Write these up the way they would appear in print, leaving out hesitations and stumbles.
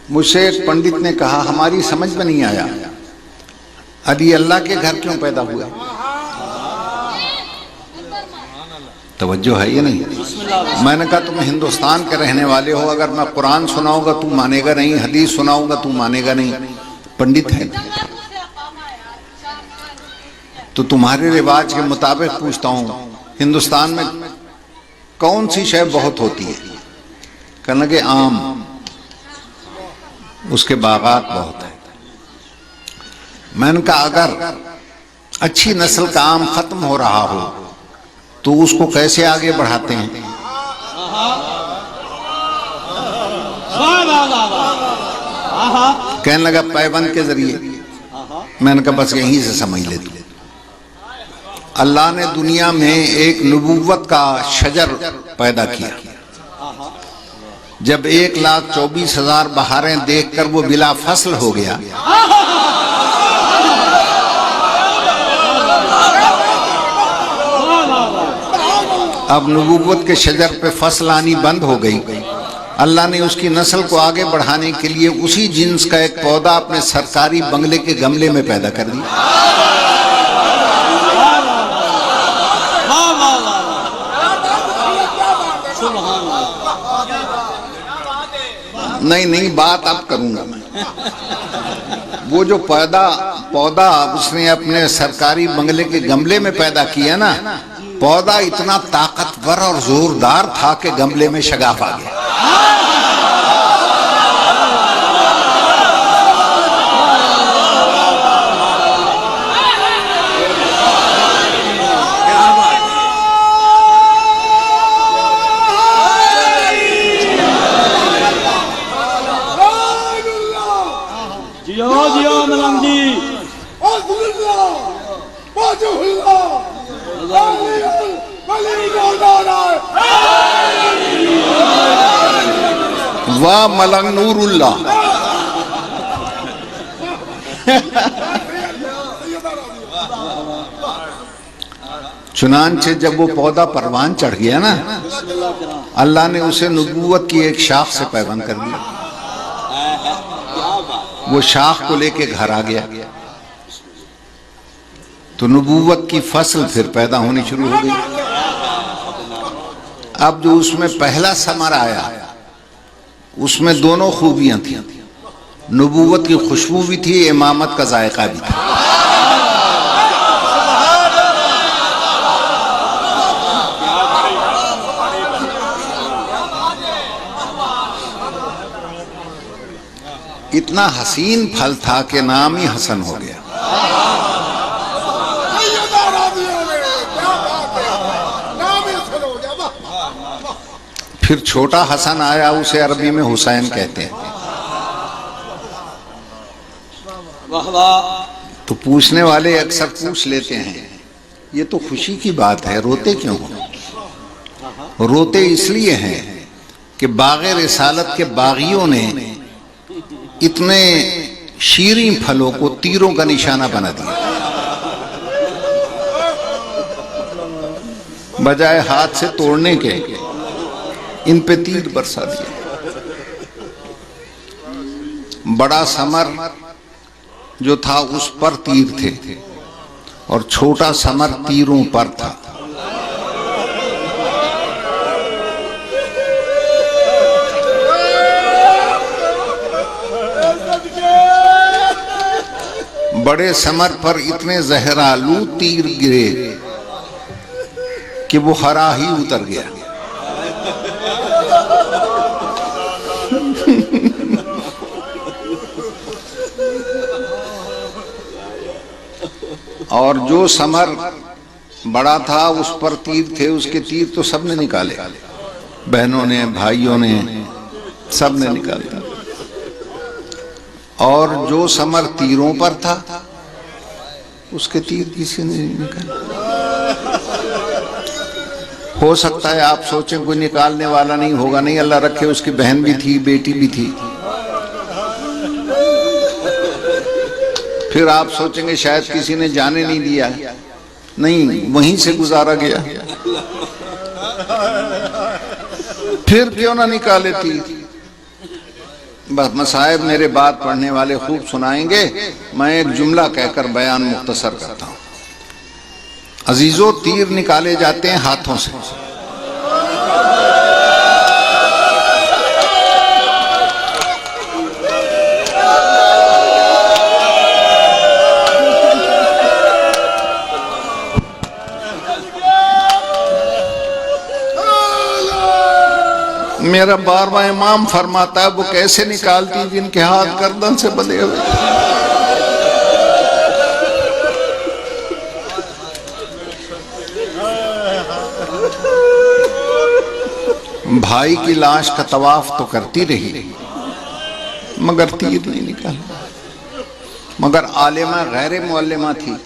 मुझसे एक पंडित ने कहा, हमारी समझ में नहीं आया, अली अल्लाह के घर क्यों पैदा हुआ? तवज्जो है ये नहीं? मैंने कहा तुम हिंदुस्तान के रहने वाले हो, अगर मैं कुरान सुनाऊंगा तू मानेगा नहीं, हदीस सुनाऊंगा तू मानेगा नहीं, पंडित है तो तुम्हारे रिवाज के मुताबिक पूछता हूं, हिंदुस्तान में कौन सी शय बहुत होती है? कहने लगे आम, उसके बागात बहुत है। मैंने कहा अगर अच्छी नस्ल का आम खत्म हो रहा हो तो उसको कैसे आगे बढ़ाते हैं? कहने लगा पैबंद के जरिए। मैंने कहा बस यहीं से समझ ले तू, अल्लाह ने दुनिया में एक नबूवत का शजर पैदा किया। जब 1,24,000 बहारें देखकर वो बिला फसल हो गया, अब नबूवत के शजर पे फसल आनी बंद हो गई। अल्लाह ने उसकी नस्ल को आगे बढ़ाने के लिए उसी जिन्स का एक पौधा अपने सरकारी बंगले के गमले में पैदा कर दिया। नहीं बात अब करूंगा मैं। वो जो पौधा उसने अपने सरकारी बंगले के गमले में पैदा किया ना, पौधा इतना ताकतवर और जोरदार था कि गमले में शगाफ आ गया। वाह मलंग नूरुल्लाह। चुनांचे जब वो पौधा परवान चढ़ गया ना, अल्लाह ने उसे नबूवत की एक शाख से पैबंद कर दिया। वो शाख को लेके घर आ गया तो नबूवत की फसल फिर पैदा होनी शुरू हो गई। अब जो उसमें पहला समर आया उसमें दोनों खूबियां थी, नबूवत की खुशबू भी थी, इमामत का जायका भी था। इतना हसीन फल था कि नाम ही हसन हो गया। फिर छोटा हसन आया, उसे अरबी में हुसैन कहते हैं। तो पूछने वाले अक्सर पूछ लेते हैं, ये तो खुशी की बात है, रोते क्यों हो? रोते इसलिए हैं कि बाग़े रिसालत के बागियों ने इतने शीरीं फलों को तीरों का निशाना बना दिया। बजाय हाथ से तोड़ने के इन पे तीर बरसा दिया। बड़ा समर जो था उस पर तीर थे और छोटा समर तीरों पर था। बड़े समर पर इतने जहरालू तीर गिरे कि वो हरा ही उतर गया। और जो समर बड़ा था उस पर तीर थे, उसके तीर तो सबने निकाले, बहनों ने, भाइयों ने, सबने निकाले। और जो समर तीरों पर था उसके तीर किसी ने नहीं निकाले। हो सकता है आप सोचें कोई निकालने वाला नहीं होगा, नहीं, अल्लाह रखे उसकी बहन भी थी, बेटी भी थी। फिर आप सोचेंगे शायद किसी ने जाने नहीं दिया, नहीं, वहीं से गुजारा गया। फिर क्यों ना निकाले तीर, बस मसाइब मेरे बात पढ़ने वाले खूब सुनाएंगे, मैं एक जुमला कहकर बयान मुख्तसर करता हूँ। अजीजों, तीर निकाले जाते हैं हाथों से। मेरा बारवां इमाम फरमाता है वो कैसे निकालती जिनके हाथ गर्दन से बंधे हुए। भाई की लाश का तवाफ तो करती रही मगर तीर नहीं निकाला। मगर आलिमा गैर मुअल्लिमा थी,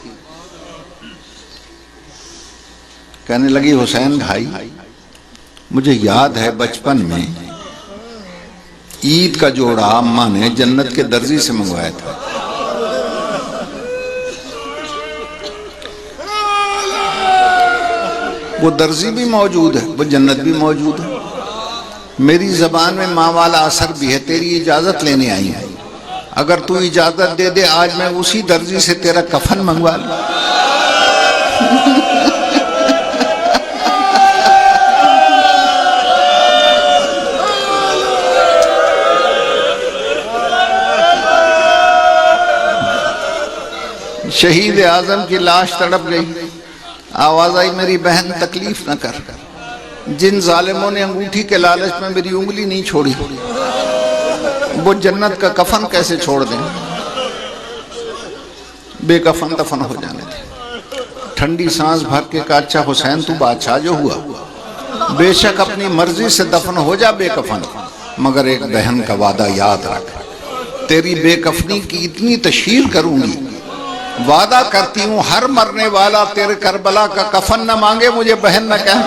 कहने लगी हुसैन भाई, मुझे याद है बचपन में ईद का जोड़ा अम्मा ने जन्नत के दर्जी से मंगवाया था। वो दर्जी भी मौजूद है, वो जन्नत भी मौजूद है। मेरी जबान में माँ वाला असर भी है। तेरी इजाजत लेने आई है, अगर तू इजाजत दे दे आज मैं उसी दर्जी से तेरा कफन मंगवा लूं। शहीद आजम की लाश तड़प गई। आवाज आई, मेरी बहन तकलीफ न कर। जिन जालिमों ने अंगूठी के लालच में मेरी उंगली नहीं छोड़ी वो जन्नत का कफन कैसे छोड़ दें। बेकफन दफन हो जाने थे। ठंडी सांस भर के कहा, अच्छा हुसैन तू बादशाह जो हुआ, बेशक अपनी मर्जी से दफन हो जा बेकफन, मगर एक बहन का वादा याद रख। तेरी बेकफनी की इतनी तशहीर करूंगी, वादा करती हूं हर मरने वाला तेरे करबला का कफन न मांगे मुझे बहन न कह।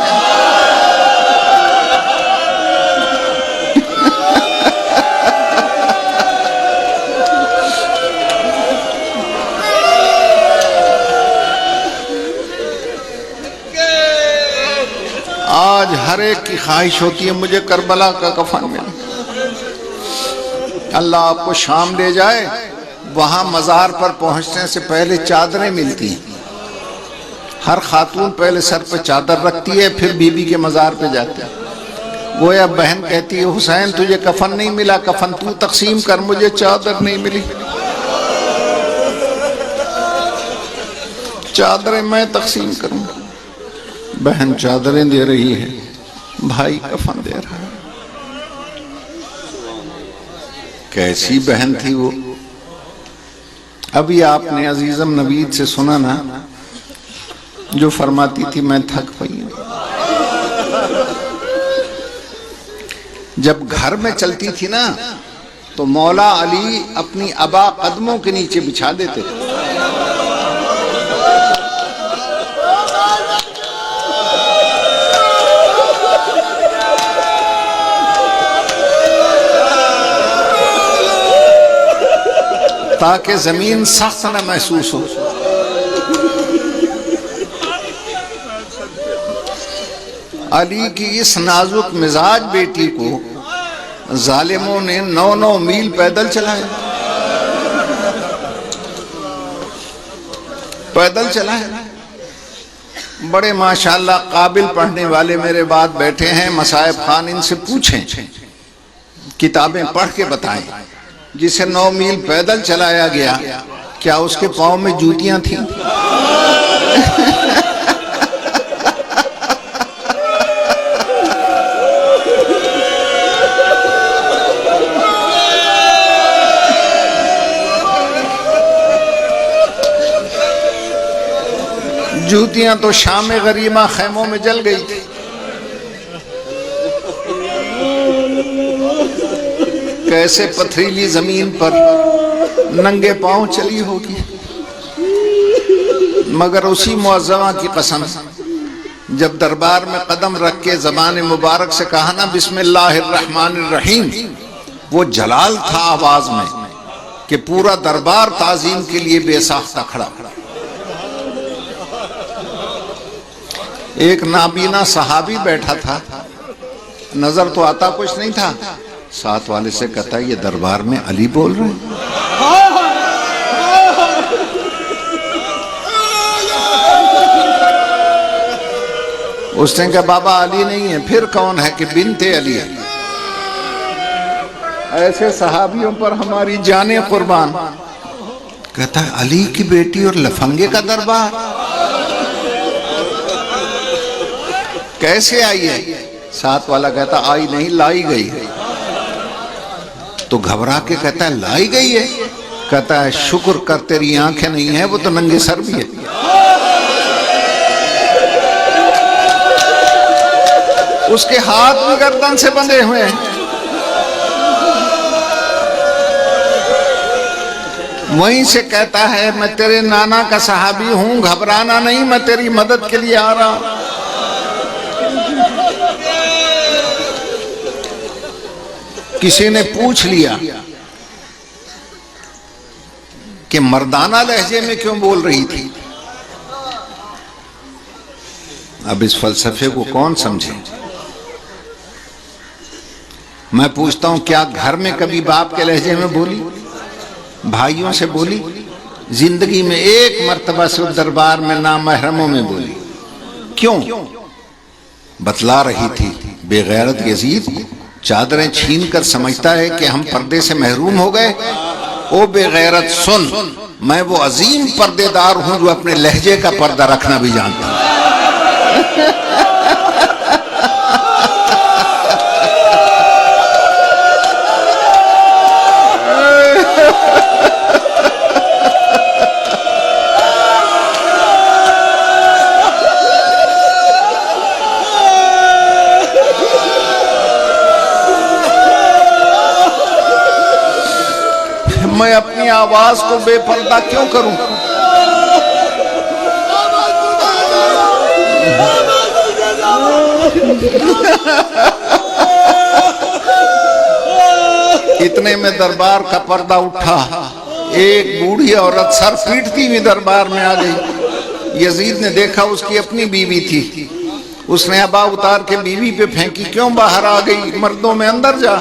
आज हर एक की ख्वाहिश होती है मुझे करबला का कफन मिले। अल्लाह आपको शाम ले जाए, वहां मजार पर पहुंचने से पहले चादरें मिलती हैं। हर खातून पहले सर पे चादर रखती है, फिर बीबी के मजार पे जाती है। गोया बहन कहती है, हुसैन तुझे कफन नहीं मिला, कफन तू तकसीम कर, मुझे चादर नहीं मिली, चादरें मैं तकसीम करूं। बहन चादरें दे रही है, भाई कफन दे रहा है। कैसी बहन थी वो। अभी आपने अजीजम नवीद से सुना ना, जो फरमाती थी मैं थक पई हूं। जब घर में चलती थी ना तो मौला अली अपनी अबा कदमों के नीचे बिछा देते थे। ताकि जमीन सख्त न महसूस हो। अली की इस नाजुक मिजाज बेटी को जालिमों ने 9-9 मील पैदल चलाया, बड़े माशाल्लाह काबिल पढ़ने वाले मेरे बाद बैठे हैं। मसाइब खान इनसे पूछें, किताबें पढ़ के बताएं, जिसे 9 मील पैदल चलाया गया क्या उसके पांव में जूतियां थीं? जूतियां तो शाम गरीमा खैमों में जल गई थी। कैसे पथरीली जमीन पर नंगे पांव चली होगी। मगर उसी मुअज्जमा की कसम, जब दरबार में कदम रख के ज़बान मुबारक से कहा ना बिस्मिल्लाहिर्रहमानिर्रहीम, वो जलाल था आवाज में कि पूरा दरबार ताजीम के लिए बेसाख्ता खड़ा। एक नाबीना सहाबी बैठा था, नजर तो आता कुछ नहीं था, साथ वाले से कहता है ये दरबार में अली बोल रहे हैं। उसने कहा बाबा अली नहीं है, फिर कौन है? कि बिनते अली है। ऐसे सहाबियों पर हमारी जाने कुर्बान। कहता है अली की बेटी और लफंगे का दरबार कैसे आई है? साथ वाला कहता आई नहीं, लाई गई है। तो घबरा के कहता है लाई गई है? कहता है शुक्र कर तेरी आंखें नहीं है, वो तो नंगे सर भी है। उसके हाथ भी गर्दन से बंधे हुए हैं। वहीं से कहता है मैं तेरे नाना का सहाबी हूं, घबराना नहीं, मैं तेरी मदद के लिए आ रहा हूं। किसी ने पूछ लिया कि मर्दाना लहजे में क्यों बोल रही थी? अब इस फलसफे को कौन समझे? मैं पूछता हूं क्या घर में कभी बाप के लहजे में बोली? भाइयों से बोली? जिंदगी में एक मर्तबा से दरबार में नामहरमों में बोली। क्यों? बतला रही थी बेगैरत यजीद चादरें छीन कर समझता है कि हम पर्दे से महरूम हो गए। ओ बेगैरत सुन, मैं वो अजीम पर्देदार हूं जो अपने लहजे का पर्दा रखना भी जानता हूं। मैं अपनी आवाज को बेपर्दा क्यों करूं? इतने में दरबार का पर्दा उठा। एक बूढ़ी औरत सर पीटती हुई दरबार में आ गई। यजीद ने देखा उसकी अपनी बीवी थी। उसने अबा उतार के बीवी पे फेंकी। क्यों बाहर आ गई? मर्दों में अंदर जा।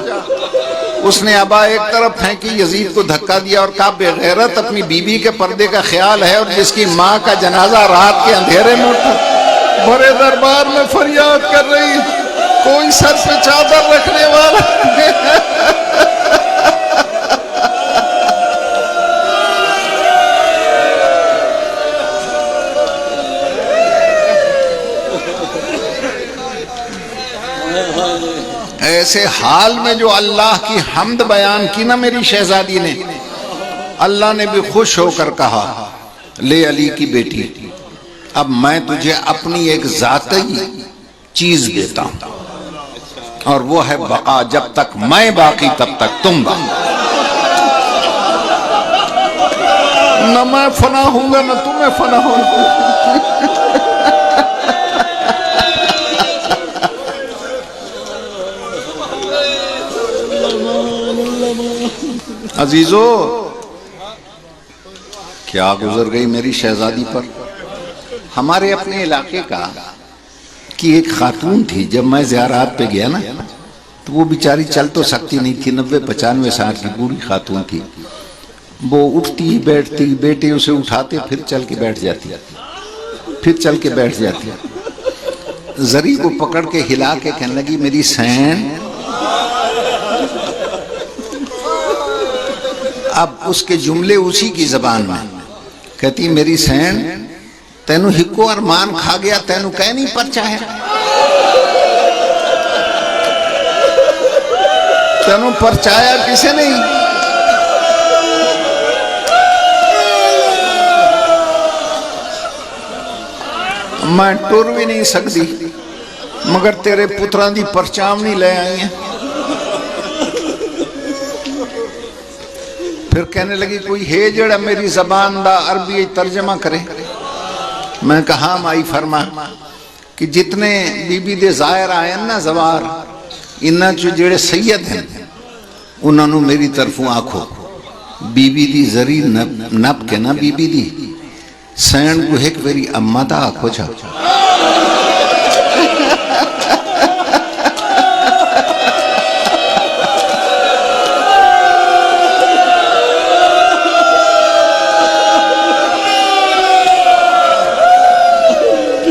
उसने अबा एक तरफ फेंकी, यजीद को धक्का दिया और कहा बेगैरत अपनी बीवी के पर्दे का ख्याल है और जिसकी माँ का जनाजा रात के अंधेरे में उठा भरे दरबार में फरियाद कर रही, कोई सर पे चादर रखने वाला। ऐसे हाल में जो अल्लाह की हम्द बयान की ना मेरी शहजादी ने, अल्लाह ने भी खुश होकर कहा ले अली की बेटी, अब मैं तुझे अपनी एक जाती चीज देता हूं और वो है बका। जब तक मैं बाकी तब तक तुम बाकी। न मैं फना होऊंगा न तुम्हें फना होगा। अजीजो क्या गुजर गई मेरी शहजादी पर। हमारे अपने इलाके का की एक खातून थी। जब मैं ज़ियारत पे गया ना तो वो बेचारी चल तो सकती नहीं थी, 90-95 साल की बूढ़ी खातून थी। वो उठती बैठती, बेटे उसे उठाते फिर चल के बैठ जाती, फिर चल के बैठ जाती। जरी को पकड़ के हिला के कहने लगी मेरी सैन। अब उसके जुमले उसी की जबान में। कहती मेरी सैन तेनू हिको अरमान खा गया, तेनू कह नहीं परचा है, तेनू परचाया किसे नहीं। मैं टुर भी नहीं सकती मगर तेरे पुत्रां दी परचावनी ले आई है। फिर कहने लगी कोई है जड़ा मेरी जबान दा अरबी तर्जमा करे। मैं कहा माई फरमा कि जितने बीबी दे जायर आए ना जवार, इन्हां चो जेड़े सैयद हैं उन्होंने मेरी तरफों आखो बीबी दी जरी नप के ना बीबी दी सैन को एक मेरी अम्मा दा आखो जा।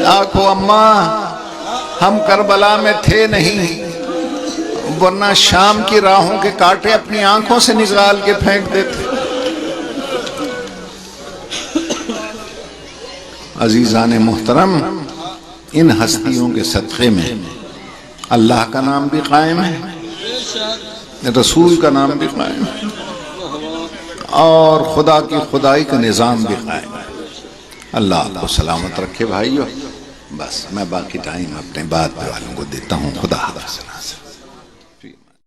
आंखों अम्मा, हम करबला में थे नहीं, वरना शाम की राहों के कांटे अपनी आंखों से निकाल के फेंक देते। अजीजान मोहतरम, इन हस्तियों के सदक़े में अल्लाह का नाम भी कायम है, रसूल का नाम भी कायम है, और खुदा की खुदाई का निज़ाम भी कायम है। अल्लाह आपको सलामत रखे भाइयों। बस मैं बाकी टाइम अपने बात वालों को देता हूँ। खुदा हाफ़िज़।